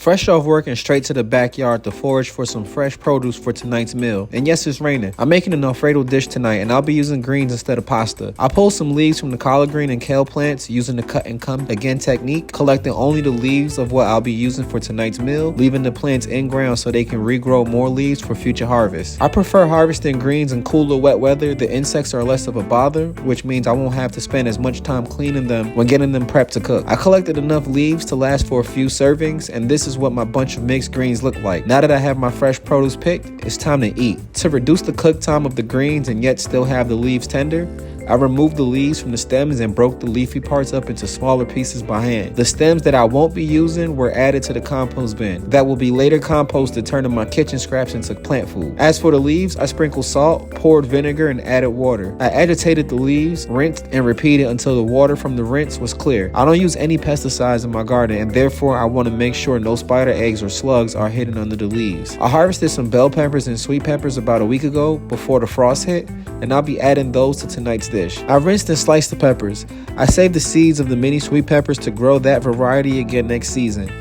Fresh off work and straight to the backyard to forage for some fresh produce for tonight's meal. And yes, it's raining. I'm making an Alfredo dish tonight and I'll be using greens instead of pasta. I pulled some leaves from the collard green and kale plants using the cut and come again technique, collecting only the leaves of what I'll be using for tonight's meal, leaving the plants in ground so they can regrow more leaves for future harvest. I prefer harvesting greens in cooler wet weather. The insects are less of a bother, which means I won't have to spend as much time cleaning them when getting them prepped to cook. I collected enough leaves to last for a few servings, and this is what my bunch of mixed greens look like. Now that I have my fresh produce picked, it's time to eat. To reduce the cook time of the greens and yet still have the leaves tender, I removed the leaves from the stems and broke the leafy parts up into smaller pieces by hand. The stems that I won't be using were added to the compost bin that will be later composted, turning my kitchen scraps into plant food. As for the leaves, I sprinkled salt, poured vinegar, and added water. I agitated the leaves, rinsed, and repeated until the water from the rinse was clear. I don't use any pesticides in my garden, and therefore I want to make sure no spider eggs or slugs are hidden under the leaves. I harvested some bell peppers and sweet peppers about a week ago before the frost hit, and I'll be adding those to tonight's dish. I rinsed and sliced the peppers. I saved the seeds of the mini sweet peppers to grow that variety again next season.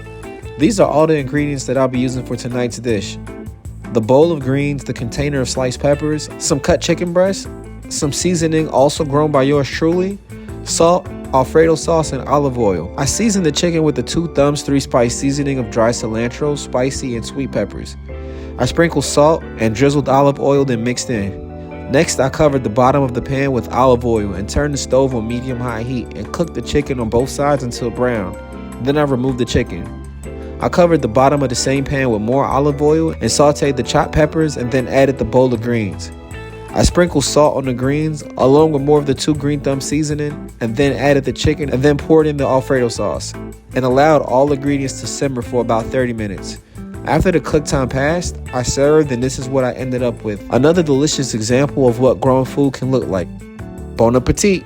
These are all the ingredients that I'll be using for tonight's dish: the bowl of greens, the container of sliced peppers, some cut chicken breast, some seasoning also grown by yours truly, salt, Alfredo sauce, and olive oil. I seasoned the chicken with the 2 thumbs 3-spice seasoning of dry cilantro, spicy, and sweet peppers. I sprinkled salt and drizzled olive oil, then mixed in. Next, I covered the bottom of the pan with olive oil and turned the stove on medium-high heat and cooked the chicken on both sides until brown. Then I removed the chicken. I covered the bottom of the same pan with more olive oil and sauteed the chopped peppers and then added the bowl of greens. I sprinkled salt on the greens along with more of the 2 green thumb seasoning and then added the chicken and then poured in the Alfredo sauce and allowed all ingredients to simmer for about 30 minutes. After the cook time passed, I served, and this is what I ended up with. Another delicious example of what grown food can look like. Bon appetit!